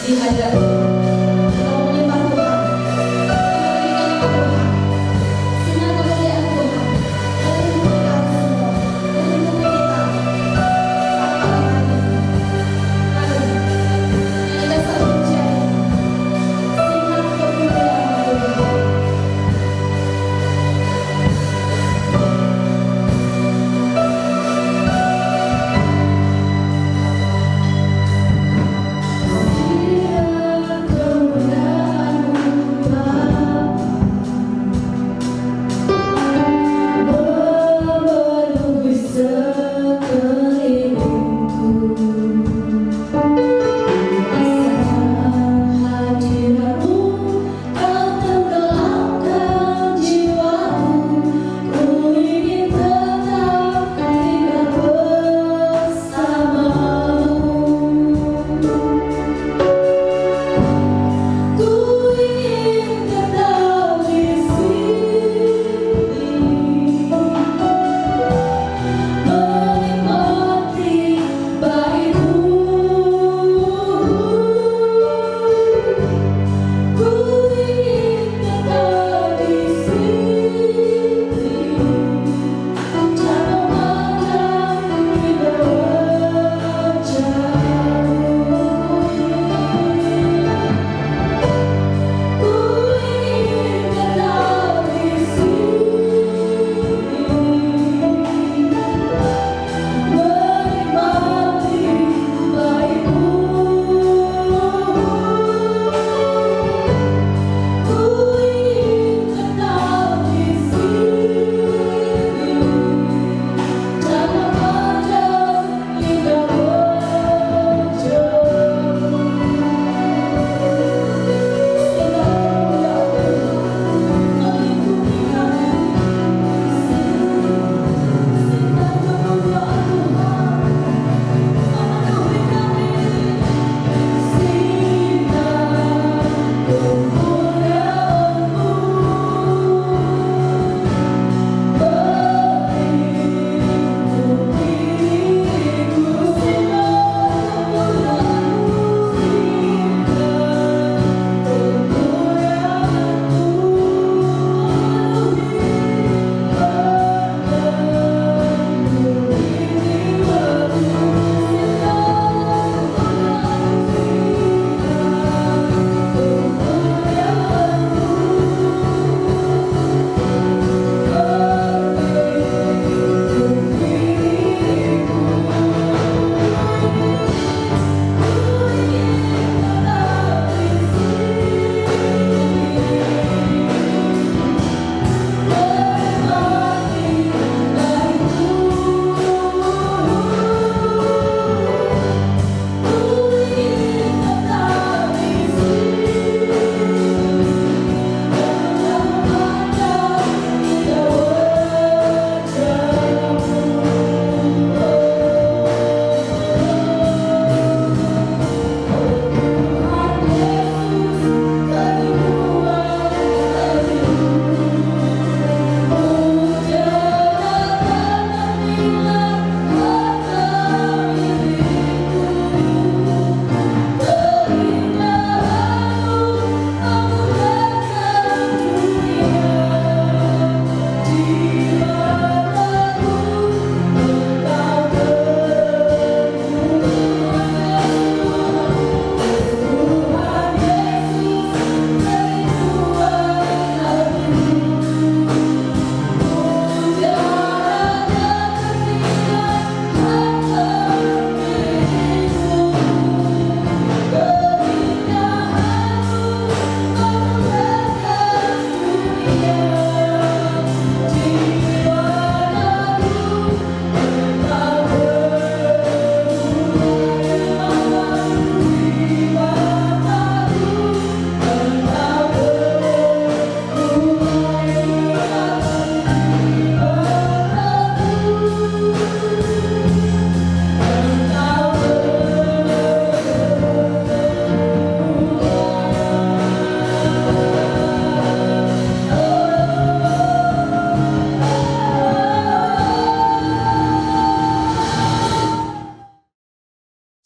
di hadirat Tuhan. Kita mau menyembah Tuhan, kita memberikan nama Tuhan, sinar kemuliaan Tuhan, melindungi kita semua, melindungi kita sampai hari ini. Haleluya. Yang kita selalu menjadi sinar kemuliaan Tuhan.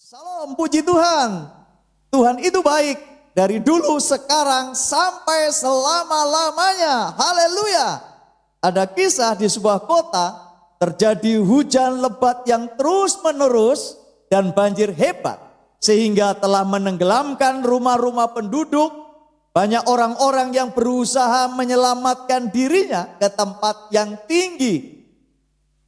Salam, puji Tuhan. Tuhan itu baik dari dulu, sekarang, sampai selama-lamanya. Haleluya. Ada kisah di sebuah kota terjadi hujan lebat yang terus-menerus dan banjir hebat, sehingga telah menenggelamkan rumah-rumah penduduk. Banyak orang-orang yang berusaha menyelamatkan dirinya ke tempat yang tinggi,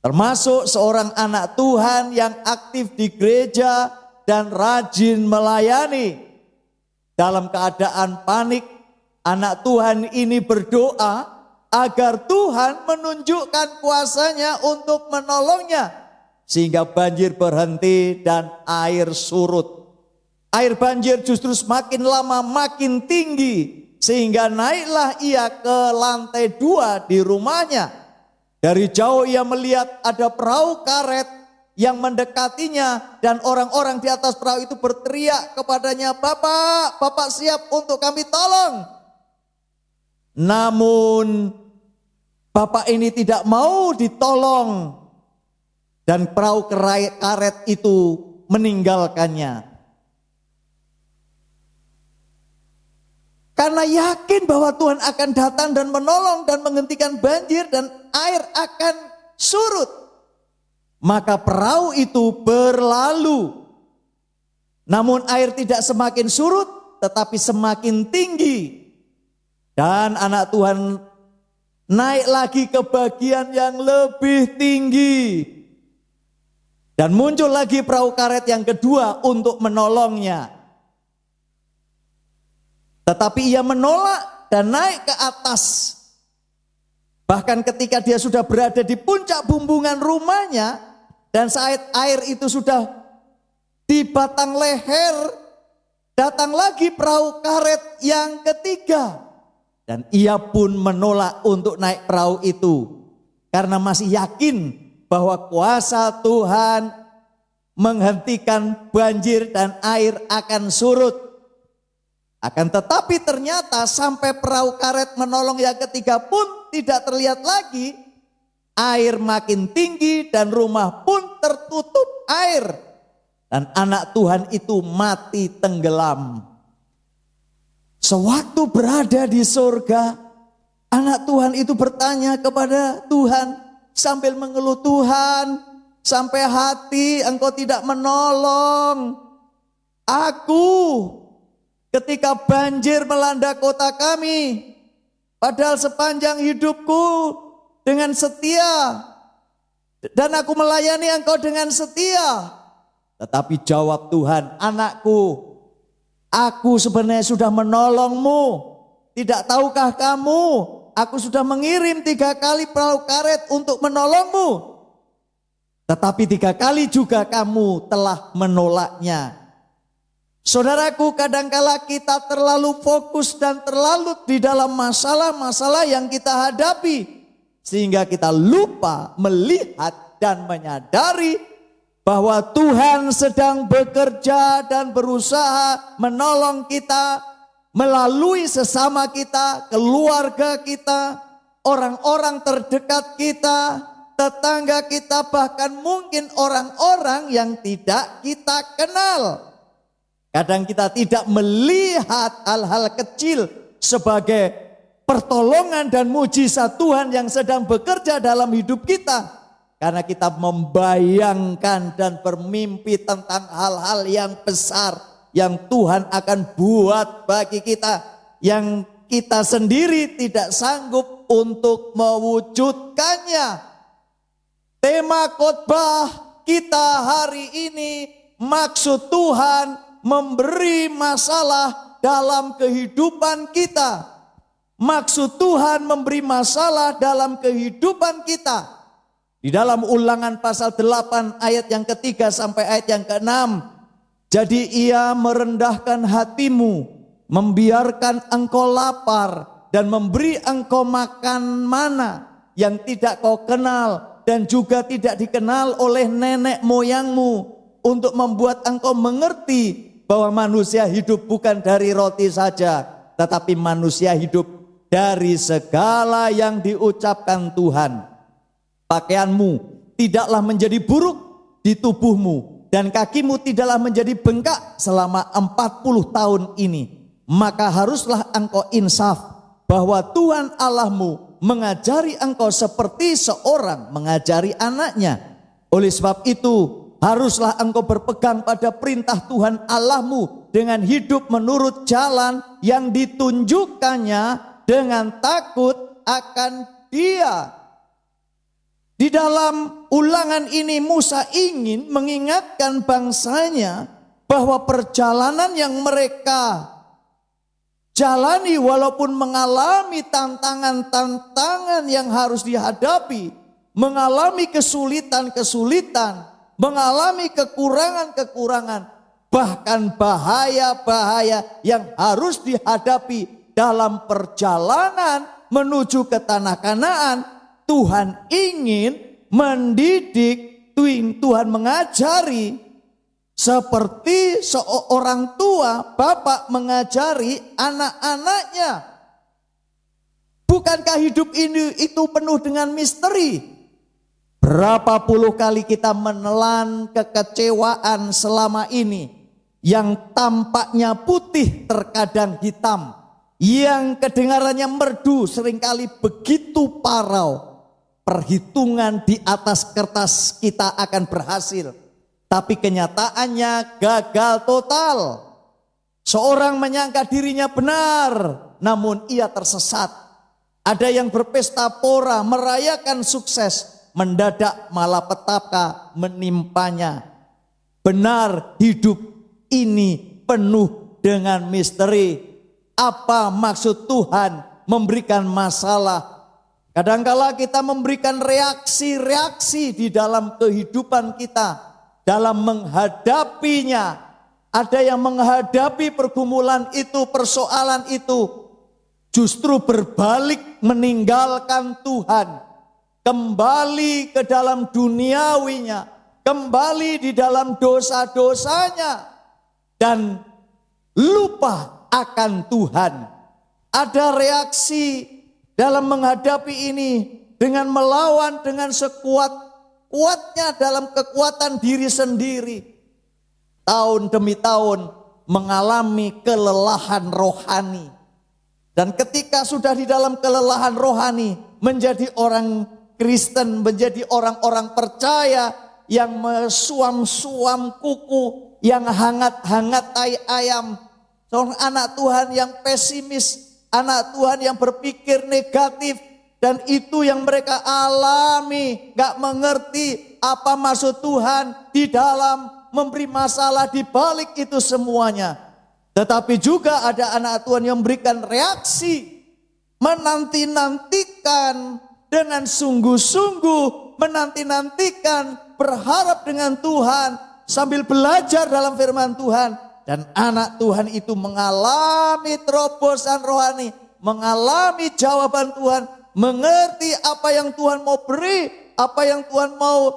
termasuk seorang anak Tuhan yang aktif di gereja dan rajin melayani. Dalam keadaan panik, anak Tuhan ini berdoa agar Tuhan menunjukkan kuasa-Nya untuk menolongnya, sehingga banjir berhenti dan air surut. Air banjir justru semakin lama makin tinggi, sehingga naiklah ia ke lantai 2 di rumahnya. Dari jauh ia melihat ada perahu karet yang mendekatinya, dan orang-orang di atas perahu itu berteriak kepadanya, "Bapak, Bapak siap untuk kami tolong." Namun Bapak ini tidak mau ditolong, dan perahu karet itu meninggalkannya. Karena yakin bahwa Tuhan akan datang dan menolong dan menghentikan banjir dan air akan surut, maka perahu itu berlalu. Namun air tidak semakin surut, tetapi semakin tinggi. Dan anak Tuhan naik lagi ke bagian yang lebih tinggi. Dan muncul lagi perahu karet yang kedua untuk menolongnya. Tetapi ia menolak dan naik ke atas. Bahkan ketika dia sudah berada di puncak bumbungan rumahnya, dan saat air itu sudah di batang leher, datang lagi perahu karet yang ketiga. Dan ia pun menolak untuk naik perahu itu, karena masih yakin bahwa kuasa Tuhan menghentikan banjir dan air akan surut. Akan tetapi ternyata sampai perahu karet menolong yang ketiga pun tidak terlihat lagi. Air makin tinggi dan rumah pun tertutup air. Dan anak Tuhan itu mati tenggelam. Sewaktu berada di surga, anak Tuhan itu bertanya kepada Tuhan sambil mengeluh, "Tuhan, sampai hati Engkau tidak menolong aku ketika banjir melanda kota kami. Padahal sepanjang hidupku dengan setia, dan aku melayani Engkau dengan setia." Tetapi jawab Tuhan, "Anakku, aku sebenarnya sudah menolongmu. Tidak tahukah kamu, aku sudah mengirim 3 kali perahu karet untuk menolongmu. Tetapi 3 kali juga kamu telah menolaknya." Saudaraku, kadangkala kita terlalu fokus dan terlalu di dalam masalah-masalah yang kita hadapi, sehingga kita lupa melihat dan menyadari bahwa Tuhan sedang bekerja dan berusaha menolong kita melalui sesama kita, keluarga kita, orang-orang terdekat kita, tetangga kita, bahkan mungkin orang-orang yang tidak kita kenal. Kadang kita tidak melihat hal-hal kecil sebagai pertolongan dan mujizat Tuhan yang sedang bekerja dalam hidup kita. Karena kita membayangkan dan bermimpi tentang hal-hal yang besar yang Tuhan akan buat bagi kita, yang kita sendiri tidak sanggup untuk mewujudkannya. Tema khotbah kita hari ini, maksud Tuhan memberi masalah dalam kehidupan kita. Maksud Tuhan memberi masalah dalam kehidupan kita. Di dalam Ulangan pasal 8 ayat yang ketiga sampai ayat yang ke-6. "Jadi ia merendahkan hatimu, membiarkan engkau lapar, dan memberi engkau makan mana yang tidak kau kenal dan juga tidak dikenal oleh nenek moyangmu, untuk membuat engkau mengerti bahwa manusia hidup bukan dari roti saja, tetapi manusia hidup dari segala yang diucapkan Tuhan. Pakaianmu tidaklah menjadi buruk di tubuhmu, dan kakimu tidaklah menjadi bengkak selama 40 tahun ini, maka haruslah engkau insaf bahwa Tuhan Allahmu mengajari engkau seperti seorang mengajari anaknya. Oleh sebab itu, haruslah engkau berpegang pada perintah Tuhan Allahmu dengan hidup menurut jalan yang ditunjukkannya dengan takut akan Dia. Di dalam ulangan ini Musa ingin mengingatkan bangsanya bahwa perjalanan yang mereka jalani walaupun mengalami tantangan-tantangan yang harus dihadapi, mengalami kesulitan-kesulitan, mengalami kekurangan-kekurangan, bahkan bahaya-bahaya yang harus dihadapi dalam perjalanan menuju ke tanah Kanaan. Tuhan ingin mendidik, Tuhan mengajari seperti seorang tua, bapak mengajari anak-anaknya. Bukankah hidup ini itu penuh dengan misteri? Berapa puluh kali kita menelan kekecewaan selama ini yang tampaknya putih terkadang hitam, yang kedengarannya merdu seringkali begitu parau. Perhitungan di atas kertas kita akan berhasil, tapi kenyataannya gagal total. Seorang menyangka dirinya benar, namun ia tersesat. Ada yang berpesta pora, merayakan sukses, mendadak malapetaka menimpanya. Benar, hidup ini penuh dengan misteri. Apa maksud Tuhan memberikan masalah? Kadangkala kita memberikan reaksi-reaksi di dalam kehidupan kita, dalam menghadapinya. Ada yang menghadapi pergumulan itu, persoalan itu, justru berbalik meninggalkan Tuhan, kembali ke dalam duniawinya, kembali di dalam dosa-dosanya, dan lupa akan Tuhan. Ada reaksi dalam menghadapi ini dengan melawan dengan sekuat-kuatnya dalam kekuatan diri sendiri. Tahun demi tahun mengalami kelelahan rohani. Dan ketika sudah di dalam kelelahan rohani, menjadi orang Kristen, menjadi orang-orang percaya yang mesuam-suam kuku, yang hangat-hangat tai ayam. Seorang anak Tuhan yang pesimis, anak Tuhan yang berpikir negatif, dan itu yang mereka alami, gak mengerti apa maksud Tuhan di dalam memberi masalah di balik itu semuanya. Tetapi juga ada anak Tuhan yang memberikan reaksi, menanti-nantikan dengan sungguh-sungguh, menanti-nantikan, berharap dengan Tuhan, sambil belajar dalam firman Tuhan. Dan anak Tuhan itu mengalami terobosan rohani, mengalami jawaban Tuhan, mengerti apa yang Tuhan mau beri, apa yang Tuhan mau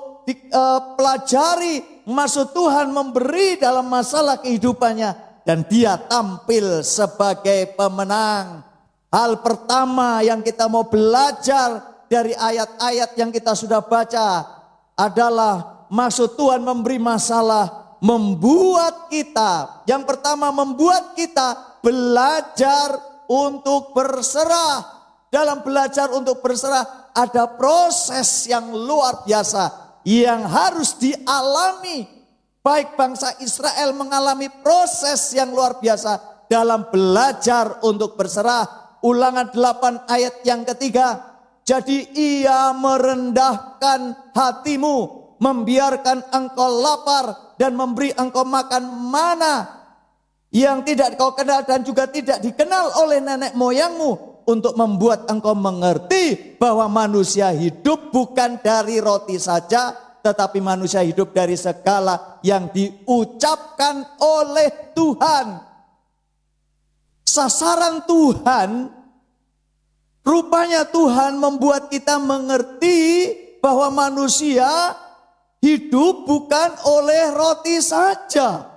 pelajari, maksud Tuhan memberi dalam masalah kehidupannya. Dan dia tampil sebagai pemenang. Hal pertama yang kita mau belajar dari ayat-ayat yang kita sudah baca adalah maksud Tuhan memberi masalah, membuat kita, yang pertama membuat kita belajar untuk berserah. Dalam belajar untuk berserah ada proses yang luar biasa yang harus dialami. Baik bangsa Israel mengalami proses yang luar biasa dalam belajar untuk berserah. Ulangan 8 ayat yang ketiga. Jadi ia merendahkan hatimu, membiarkan engkau lapar dan memberi engkau makan mana yang tidak kau kenal dan juga tidak dikenal oleh nenek moyangmu, untuk membuat engkau mengerti bahwa manusia hidup bukan dari roti saja, tetapi manusia hidup dari segala yang diucapkan oleh Tuhan. Sasaran Tuhan, rupanya Tuhan membuat kita mengerti bahwa manusia hidup bukan oleh roti saja,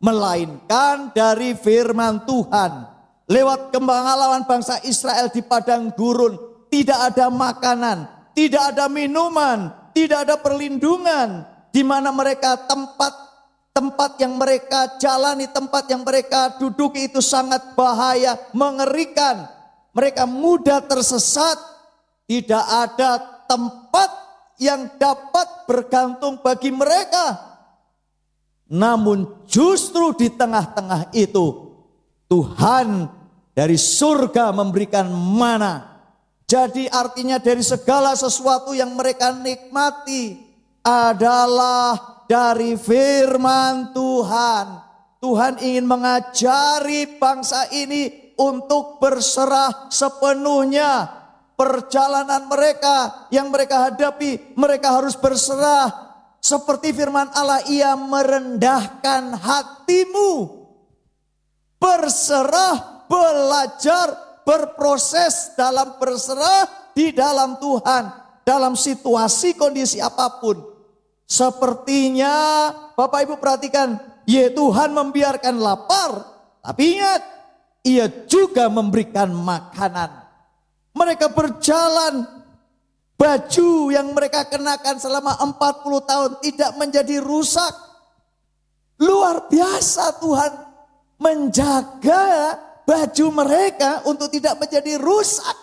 melainkan dari firman Tuhan. Lewat pengalaman bangsa Israel di padang gurun, tidak ada makanan, tidak ada minuman, tidak ada perlindungan, di mana mereka tempat tempat yang mereka jalani, tempat yang mereka duduki itu sangat bahaya, mengerikan. Mereka mudah tersesat. Tidak ada tempat yang dapat bergantung bagi mereka. Namun justru di tengah-tengah itu Tuhan dari surga memberikan mana. Jadi artinya dari segala sesuatu yang mereka nikmati adalah dari firman Tuhan. Tuhan ingin mengajari bangsa ini untuk berserah sepenuhnya. Perjalanan mereka yang mereka hadapi, mereka harus berserah. Seperti firman Allah, Ia merendahkan hatimu. Berserah, belajar, berproses dalam berserah di dalam Tuhan. Dalam situasi kondisi apapun. Sepertinya Bapak Ibu perhatikan, ya Tuhan membiarkan lapar. Tapi ingat, Ia juga memberikan makanan. Mereka berjalan. Baju yang mereka kenakan selama 40 tahun tidak menjadi rusak. Luar biasa Tuhan menjaga baju mereka untuk tidak menjadi rusak.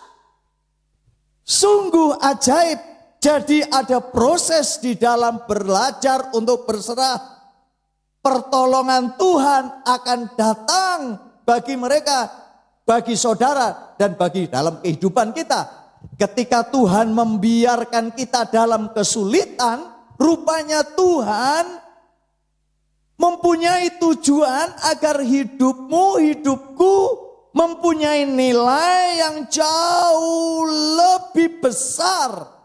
Sungguh ajaib. Jadi ada proses di dalam belajar untuk berserah. Pertolongan Tuhan akan datang bagi mereka, bagi saudara, dan bagi dalam kehidupan kita. Ketika Tuhan membiarkan kita dalam kesulitan, rupanya Tuhan mempunyai tujuan agar hidupmu, hidupku mempunyai nilai yang jauh lebih besar.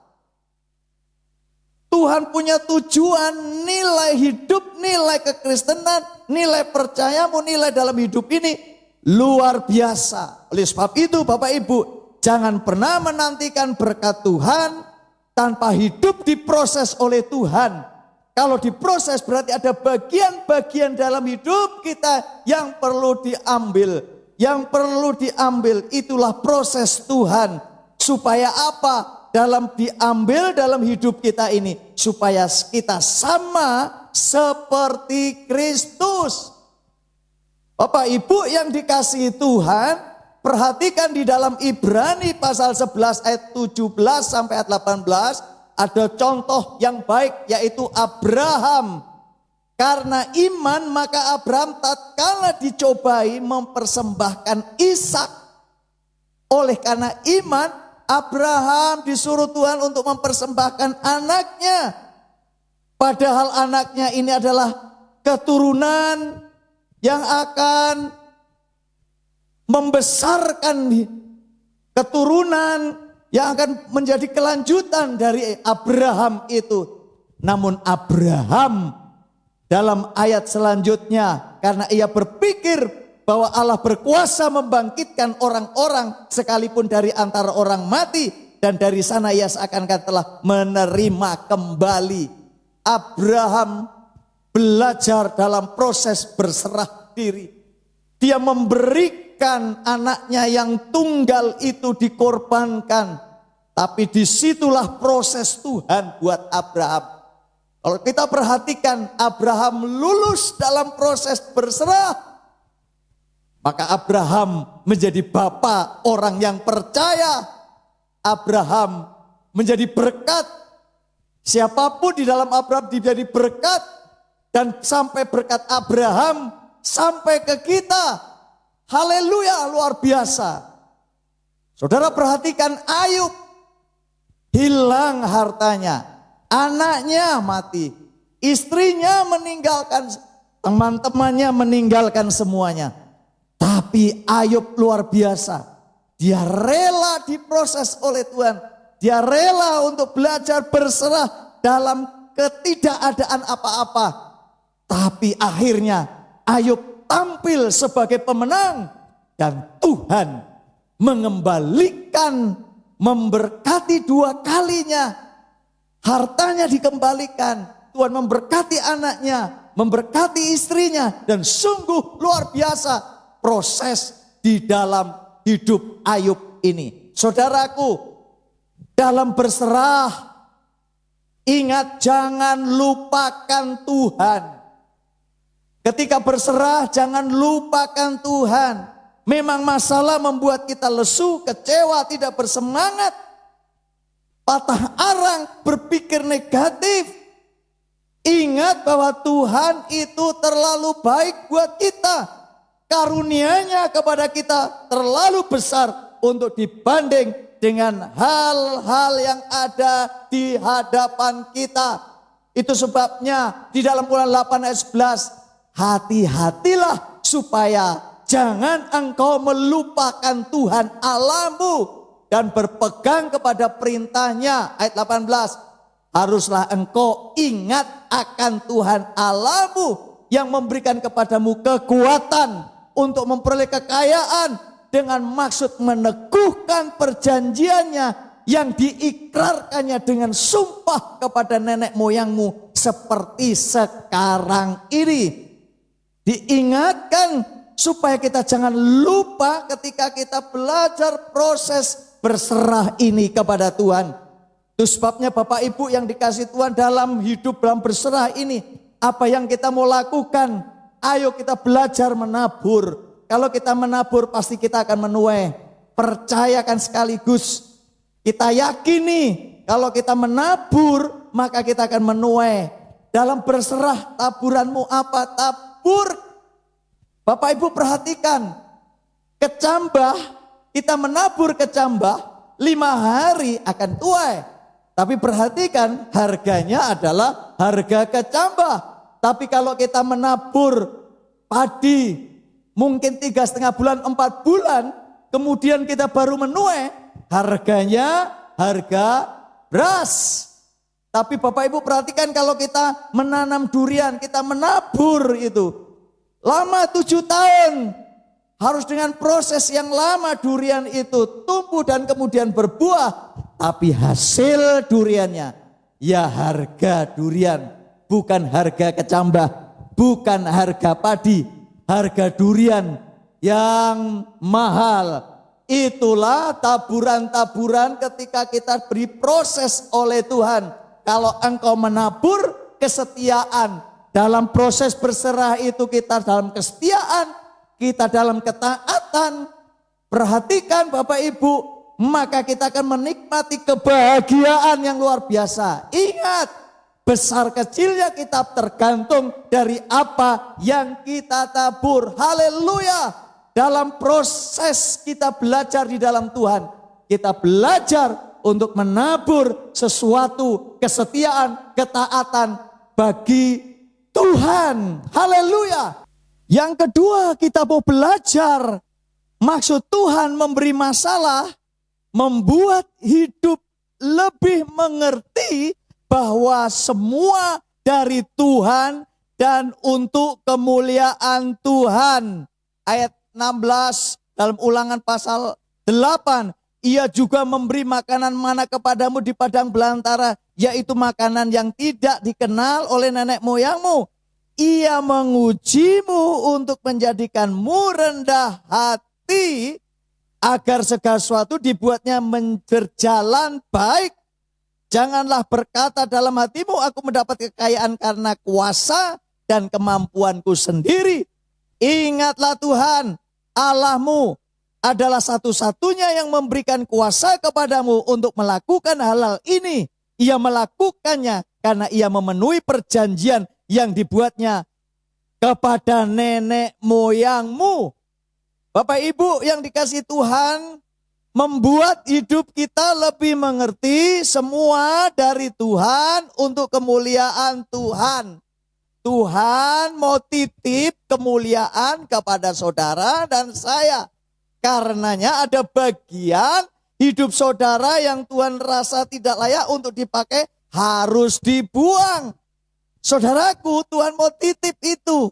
Tuhan punya tujuan, nilai hidup, nilai kekristenan, nilai percayamu, nilai dalam hidup ini luar biasa. Oleh sebab itu Bapak Ibu, jangan pernah menantikan berkat Tuhan tanpa hidup diproses oleh Tuhan. Kalau diproses berarti ada bagian-bagian dalam hidup kita yang perlu diambil. Yang perlu diambil itulah proses Tuhan. Supaya apa? Dalam diambil dalam hidup kita ini. Supaya kita sama seperti Kristus. Bapak Ibu yang dikasihi Tuhan, perhatikan di dalam Ibrani pasal 11 ayat 17 sampai ayat 18 ada contoh yang baik yaitu Abraham. Karena iman maka Abraham tatkala dicobai mempersembahkan Ishak. Oleh karena iman Abraham disuruh Tuhan untuk mempersembahkan anaknya. Padahal anaknya ini adalah keturunan yang akan membesarkan keturunan yang akan menjadi kelanjutan dari Abraham itu. Namun Abraham dalam ayat selanjutnya, karena ia berpikir bahwa Allah berkuasa membangkitkan orang-orang sekalipun dari antara orang mati, dan dari sana ia seakan-akan telah menerima kembali. Abraham belajar dalam proses berserah diri. Dia memberikan anaknya yang tunggal itu dikorbankan. Tapi disitulah proses Tuhan buat Abraham. Kalau kita perhatikan Abraham lulus dalam proses berserah. Maka Abraham menjadi bapa orang yang percaya. Abraham menjadi berkat. Siapapun di dalam Abraham menjadi berkat. Dan sampai berkat Abraham sampai ke kita. Haleluya, luar biasa. Saudara perhatikan Ayub. Hilang hartanya. Anaknya mati. Istrinya meninggalkan, teman-temannya meninggalkan semuanya. Tapi Ayub luar biasa. Dia rela diproses oleh Tuhan. Dia rela untuk belajar berserah dalam ketidakadaan apa-apa. Tapi akhirnya Ayub tampil sebagai pemenang. Dan Tuhan mengembalikan, memberkati dua kalinya. Hartanya dikembalikan. Tuhan memberkati anaknya, memberkati istrinya. Dan sungguh luar biasa proses di dalam hidup Ayub ini. Saudaraku, dalam berserah, ingat jangan lupakan Tuhan. Ketika berserah jangan lupakan Tuhan. Memang masalah membuat kita lesu, kecewa, tidak bersemangat, patah arang, berpikir negatif. Ingat bahwa Tuhan itu terlalu baik buat kita. Karunia-Nya kepada kita terlalu besar untuk dibanding dengan hal-hal yang ada di hadapan kita. Itu sebabnya di dalam Ulangan 8 ayat 11, hati-hatilah supaya jangan engkau melupakan Tuhan Allahmu dan berpegang kepada perintahnya. Ayat 18, haruslah engkau ingat akan Tuhan Allahmu yang memberikan kepadamu kekuatan untuk memperoleh kekayaan dengan maksud meneguhkan perjanjiannya yang diikrarkannya dengan sumpah kepada nenek moyangmu seperti sekarang ini. Diingatkan supaya kita jangan lupa ketika kita belajar proses berserah ini kepada Tuhan. Itu sebabnya Bapak Ibu yang dikasih Tuhan dalam hidup dalam berserah ini, apa yang kita mau lakukan? Ayo kita belajar menabur. Kalau kita menabur pasti kita akan menuai. Percayakan sekaligus. Kita yakini kalau kita menabur maka kita akan menuai. Dalam berserah taburanmu apa? Tabur. Bapak Ibu perhatikan. Kecambah, kita menabur kecambah 5 hari akan tuai. Tapi perhatikan harganya adalah harga kecambah. Tapi kalau kita menabur padi mungkin 3,5 bulan, 4 bulan, kemudian kita baru menuai, harganya harga beras. Tapi Bapak Ibu perhatikan kalau kita menanam durian, kita menabur itu lama 7 tahun. Harus dengan proses yang lama durian itu tumbuh dan kemudian berbuah. Tapi hasil duriannya ya harga durian. Bukan harga kecambah, bukan harga padi, harga durian yang mahal. Itulah taburan-taburan ketika kita beri proses oleh Tuhan. Kalau engkau menabur kesetiaan, dalam proses berserah itu kita dalam kesetiaan, kita dalam ketaatan. Perhatikan Bapak Ibu, maka kita akan menikmati kebahagiaan yang luar biasa. Ingat, besar kecilnya kita tergantung dari apa yang kita tabur. Haleluya. Dalam proses kita belajar di dalam Tuhan, kita belajar untuk menabur sesuatu kesetiaan, ketaatan bagi Tuhan. Haleluya. Yang kedua kita mau belajar, maksud Tuhan memberi masalah, membuat hidup lebih mengerti bahwa semua dari Tuhan dan untuk kemuliaan Tuhan. Ayat 16 dalam Ulangan pasal 8. Ia juga memberi makanan mana kepadamu di padang belantara, yaitu makanan yang tidak dikenal oleh nenek moyangmu. Ia mengujimu untuk menjadikanmu rendah hati, agar segala sesuatu dibuatnya berjalan baik. Janganlah berkata dalam hatimu, aku mendapat kekayaan karena kuasa dan kemampuanku sendiri. Ingatlah Tuhan Allahmu adalah satu-satunya yang memberikan kuasa kepadamu untuk melakukan hal-hal ini. Ia melakukannya karena ia memenuhi perjanjian yang dibuatnya kepada nenek moyangmu. Bapak Ibu yang dikasih Tuhan, membuat hidup kita lebih mengerti semua dari Tuhan untuk kemuliaan Tuhan. Tuhan mau titip kemuliaan kepada saudara dan saya. Karenanya ada bagian hidup saudara yang Tuhan rasa tidak layak untuk dipakai, harus dibuang. Saudaraku, Tuhan mau titip itu.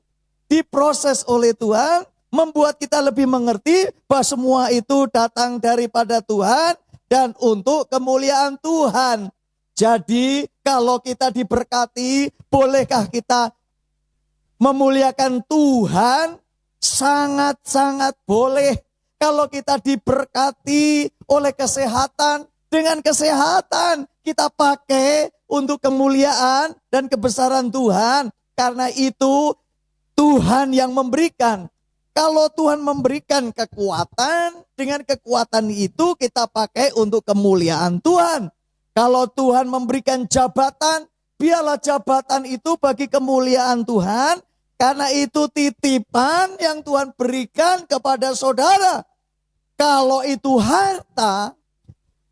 Diproses oleh Tuhan, membuat kita lebih mengerti bahwa semua itu datang daripada Tuhan dan untuk kemuliaan Tuhan. Jadi kalau kita diberkati, bolehkah kita memuliakan Tuhan? Sangat-sangat boleh. Kalau kita diberkati oleh kesehatan, dengan kesehatan kita pakai untuk kemuliaan dan kebesaran Tuhan. Karena itu Tuhan yang memberikan. Kalau Tuhan memberikan kekuatan, dengan kekuatan itu kita pakai untuk kemuliaan Tuhan. Kalau Tuhan memberikan jabatan, biarlah jabatan itu bagi kemuliaan Tuhan. Karena itu titipan yang Tuhan berikan kepada saudara. Kalau itu harta,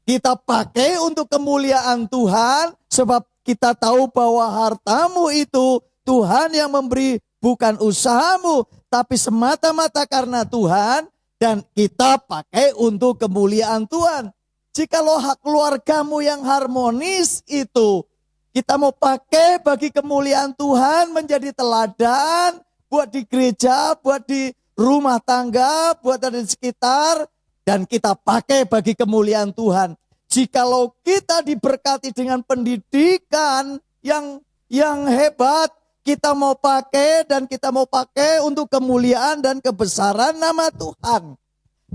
kita pakai untuk kemuliaan Tuhan. Sebab kita tahu bahwa hartamu itu Tuhan yang memberi, bukan usahamu, tapi semata-mata karena Tuhan, dan kita pakai untuk kemuliaan Tuhan. Jikalau hak keluargamu yang harmonis itu kita mau pakai bagi kemuliaan Tuhan, menjadi teladan buat di gereja, buat di rumah tangga, buat di sekitar, dan kita pakai bagi kemuliaan Tuhan. Jikalau kita diberkati dengan pendidikan yang hebat, kita mau pakai dan kita mau pakai untuk kemuliaan dan kebesaran nama Tuhan.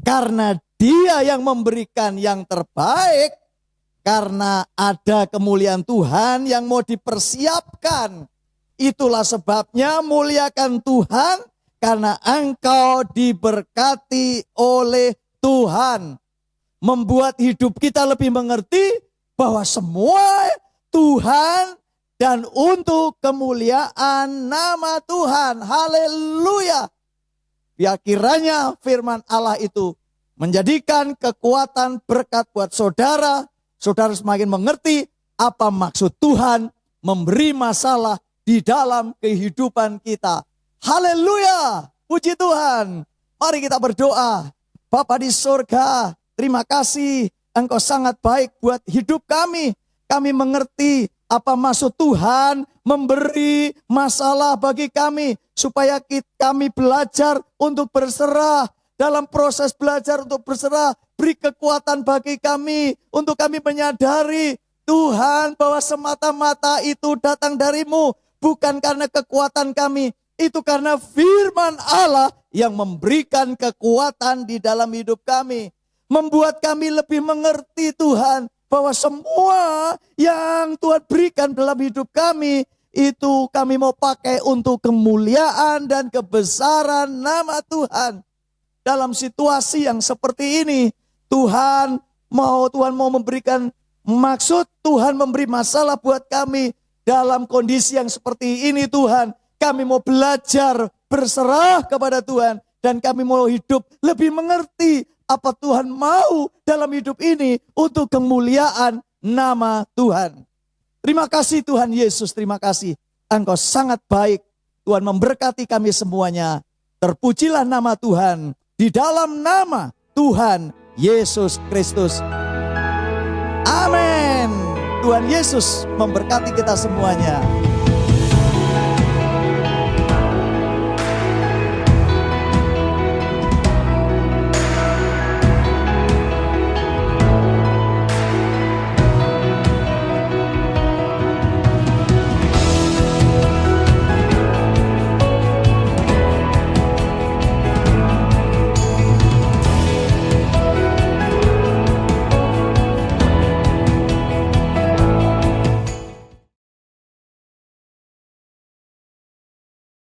Karena Dia yang memberikan yang terbaik, karena ada kemuliaan Tuhan yang mau dipersiapkan. Itulah sebabnya muliakan Tuhan, karena engkau diberkati oleh Tuhan. Membuat hidup kita lebih mengerti bahwa semua Tuhan dan untuk kemuliaan nama Tuhan. Haleluya. Biar kiranya firman Allah itu menjadikan kekuatan berkat buat saudara. Saudara semakin mengerti apa maksud Tuhan memberi masalah di dalam kehidupan kita. Haleluya. Puji Tuhan. Mari kita berdoa. Bapa di surga, terima kasih. Engkau sangat baik buat hidup kami. Kami mengerti apa maksud Tuhan memberi masalah bagi kami, supaya kami belajar untuk berserah. Dalam proses belajar untuk berserah, beri kekuatan bagi kami untuk kami menyadari Tuhan bahwa semata-mata itu datang darimu, bukan karena kekuatan kami. Itu karena firman Allah yang memberikan kekuatan di dalam hidup kami, membuat kami lebih mengerti Tuhan bahwa semua yang Tuhan berikan dalam hidup kami, itu kami mau pakai untuk kemuliaan dan kebesaran nama Tuhan. Dalam situasi yang seperti ini, Tuhan mau memberikan maksud, Tuhan memberi masalah buat kami. Dalam kondisi yang seperti ini Tuhan, kami mau belajar berserah kepada Tuhan, dan kami mau hidup lebih mengerti apa Tuhan mau dalam hidup ini untuk kemuliaan nama Tuhan. Terima kasih Tuhan Yesus, terima kasih. Engkau sangat baik. Tuhan memberkati kami semuanya. Terpujilah nama Tuhan di dalam nama Tuhan Yesus Kristus. Amin. Tuhan Yesus memberkati kita semuanya.